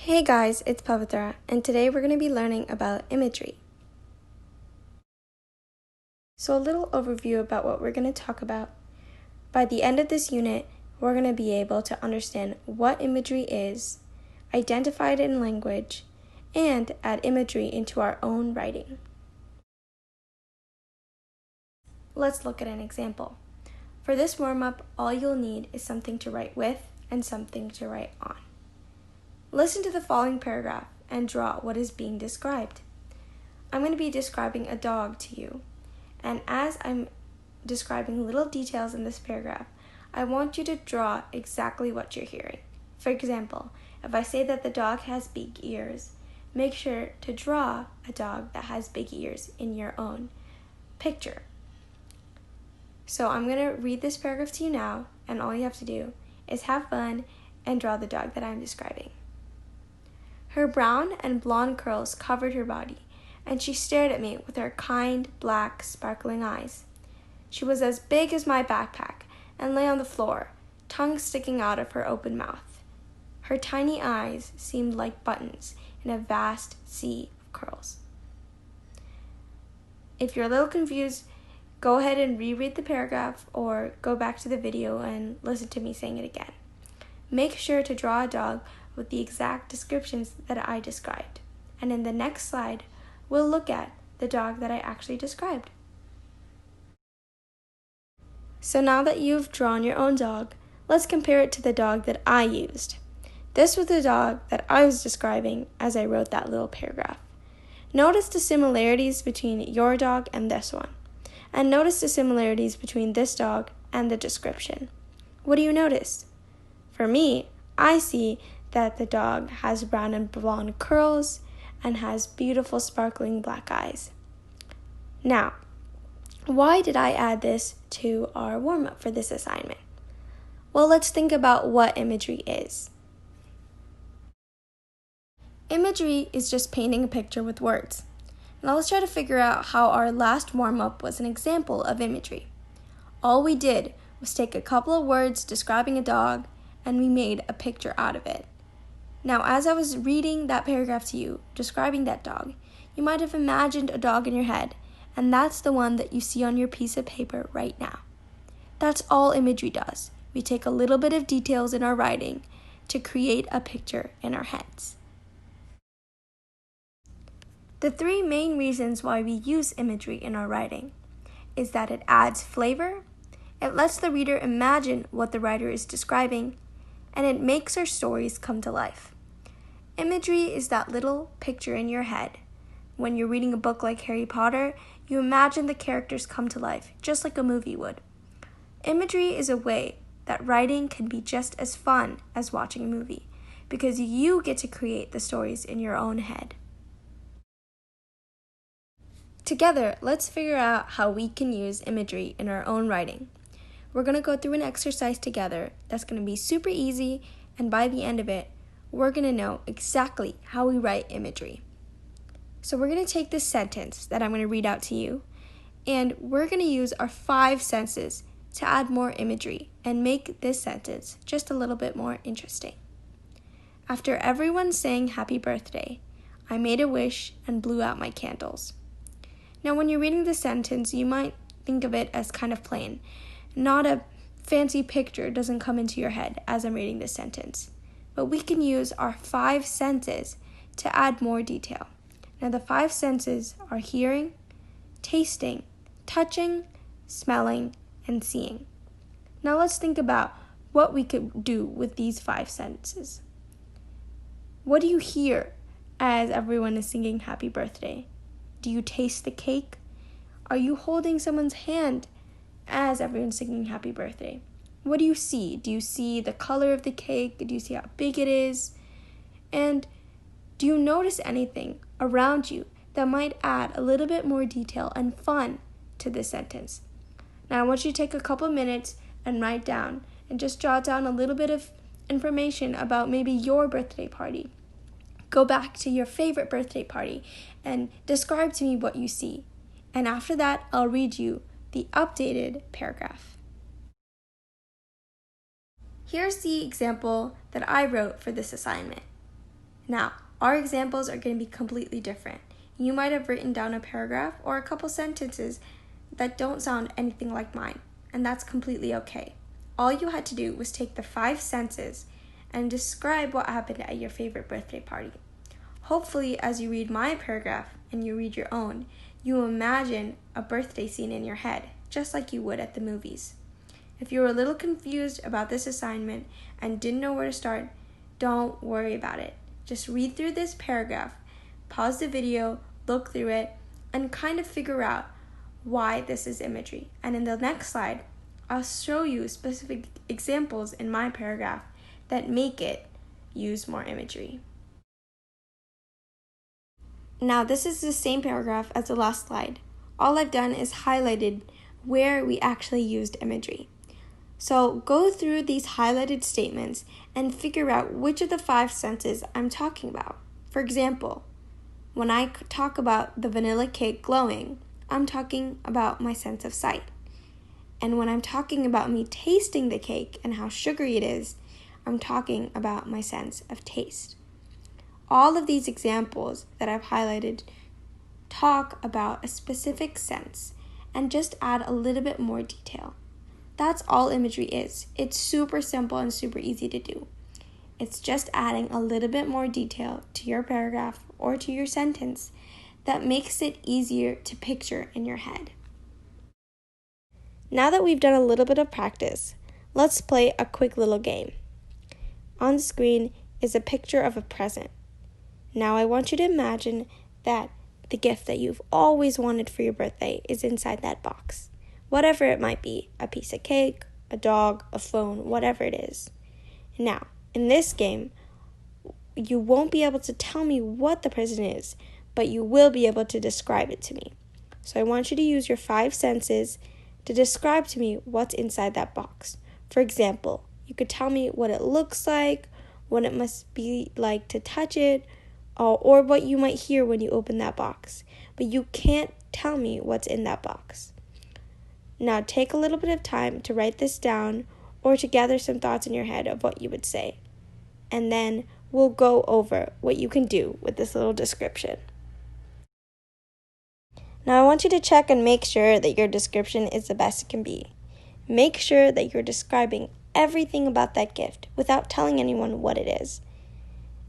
Hey guys, it's Pavitra, and today we're going to be learning about imagery. So a little overview about what we're going to talk about. By the end of this unit, we're going to be able to understand what imagery is, identify it in language, and add imagery into our own writing. Let's look at an example. For this warm-up, all you'll need is something to write with and something to write on. Listen to the following paragraph and draw what is being described. I'm going to be describing a dog to you, and as I'm describing little details in this paragraph, I want you to draw exactly what you're hearing. For example, if I say that the dog has big ears, make sure to draw a dog that has big ears in your own picture. So I'm going to read this paragraph to you now, and all you have to do is have fun and draw the dog that I'm describing. Her brown and blonde curls covered her body, and she stared at me with her kind, black, sparkling eyes. She was as big as my backpack and lay on the floor, tongue sticking out of her open mouth. Her tiny eyes seemed like buttons in a vast sea of curls. If you're a little confused, go ahead and reread the paragraph or go back to the video and listen to me saying it again. Make sure to draw a dog with the exact descriptions that I described. And in the next slide, we'll look at the dog that I actually described. So now that you've drawn your own dog, let's compare it to the dog that I used. This was the dog that I was describing as I wrote that little paragraph. Notice the similarities between your dog and this one. And notice the similarities between this dog and the description. What do you notice? For me, I see that the dog has brown and blonde curls and has beautiful sparkling black eyes. Now, why did I add this to our warm-up for this assignment? Well, let's think about what imagery is. Imagery is just painting a picture with words. Now let's try to figure out how our last warm-up was an example of imagery. All we did was take a couple of words describing a dog and we made a picture out of it. Now, as I was reading that paragraph to you, describing that dog, you might have imagined a dog in your head, and that's the one that you see on your piece of paper right now. That's all imagery does. We take a little bit of details in our writing to create a picture in our heads. The three main reasons why we use imagery in our writing is that it adds flavor, it lets the reader imagine what the writer is describing, and it makes our stories come to life. Imagery is that little picture in your head. When you're reading a book like Harry Potter, you imagine the characters come to life, just like a movie would. Imagery is a way that writing can be just as fun as watching a movie, because you get to create the stories in your own head. Together, let's figure out how we can use imagery in our own writing. We're going to go through an exercise together that's going to be super easy, and by the end of it, we're going to know exactly how we write imagery. So we're going to take this sentence that I'm going to read out to you, and we're going to use our 5 senses to add more imagery and make this sentence just a little bit more interesting. After everyone sang happy birthday, I made a wish and blew out my candles. Now, when you're reading this sentence, you might think of it as kind of plain. Not a fancy picture doesn't come into your head as I'm reading this sentence. But we can use our 5 senses to add more detail. Now, the 5 senses are hearing, tasting, touching, smelling, and seeing. Now, let's think about what we could do with these 5 senses. What do you hear as everyone is singing happy birthday? Do you taste the cake? Are you holding someone's hand as everyone's singing happy birthday? What do you see? Do you see the color of the cake? Do you see how big it is? And do you notice anything around you that might add a little bit more detail and fun to this sentence? Now I want you to take a couple minutes and write down and just jot down a little bit of information about maybe your birthday party. Go back to your favorite birthday party and describe to me what you see. And after that, I'll read you the updated paragraph. Here's the example that I wrote for this assignment. Now, our examples are going to be completely different. You might have written down a paragraph or a couple sentences that don't sound anything like mine, and that's completely okay. All you had to do was take the 5 senses and describe what happened at your favorite birthday party. Hopefully, as you read my paragraph and you read your own, you imagine a birthday scene in your head, just like you would at the movies. If you were a little confused about this assignment and didn't know where to start, don't worry about it. Just read through this paragraph, pause the video, look through it, and kind of figure out why this is imagery. And in the next slide, I'll show you specific examples in my paragraph that make it use more imagery. Now, this is the same paragraph as the last slide. All I've done is highlighted where we actually used imagery. So go through these highlighted statements and figure out which of the 5 senses I'm talking about. For example, when I talk about the vanilla cake glowing, I'm talking about my sense of sight. And when I'm talking about me tasting the cake and how sugary it is, I'm talking about my sense of taste. All of these examples that I've highlighted talk about a specific sense and just add a little bit more detail. That's all imagery is. It's super simple and super easy to do. It's just adding a little bit more detail to your paragraph or to your sentence that makes it easier to picture in your head. Now that we've done a little bit of practice, let's play a quick little game. On the screen is a picture of a present. Now I want you to imagine that the gift that you've always wanted for your birthday is inside that box. Whatever it might be, a piece of cake, a dog, a phone, whatever it is. Now, in this game, you won't be able to tell me what the present is, but you will be able to describe it to me. So I want you to use your 5 senses to describe to me what's inside that box. For example, you could tell me what it looks like, what it must be like to touch it, or what you might hear when you open that box. But you can't tell me what's in that box. Now take a little bit of time to write this down or to gather some thoughts in your head of what you would say. And then we'll go over what you can do with this little description. Now I want you to check and make sure that your description is the best it can be. Make sure that you're describing everything about that gift without telling anyone what it is.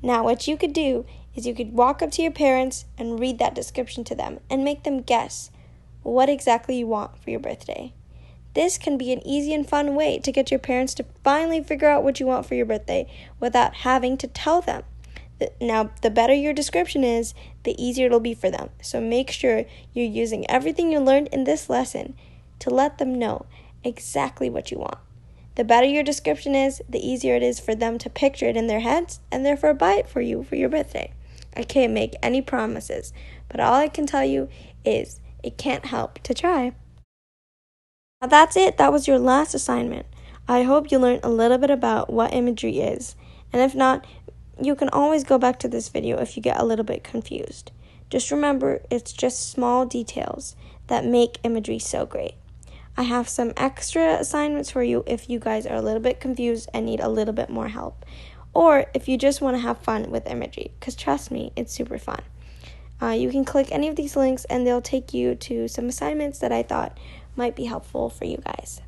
Now what you could do is you could walk up to your parents and read that description to them and make them guess what exactly you want for your birthday. This can be an easy and fun way to get your parents to finally figure out what you want for your birthday without having to tell them. Now, the better your description is, the easier it'll be for them. So make sure you're using everything you learned in this lesson to let them know exactly what you want. The better your description is, the easier it is for them to picture it in their heads and therefore buy it for you for your birthday. I can't make any promises, but all I can tell you is it can't help to try. Now that's it. That was your last assignment. I hope you learned a little bit about what imagery is. And if not, you can always go back to this video if you get a little bit confused. Just remember, it's just small details that make imagery so great. I have some extra assignments for you if you guys are a little bit confused and need a little bit more help. Or if you just want to have fun with imagery, because trust me, it's super fun. You can click any of these links and they'll take you to some assignments that I thought might be helpful for you guys.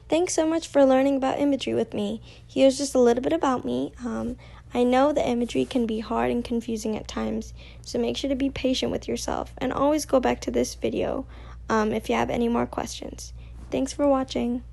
Thanks so much for learning about imagery with me. Here's just a little bit about me. I know that imagery can be hard and confusing at times, so make sure to be patient with yourself and always go back to this video if you have any more questions. Thanks for watching.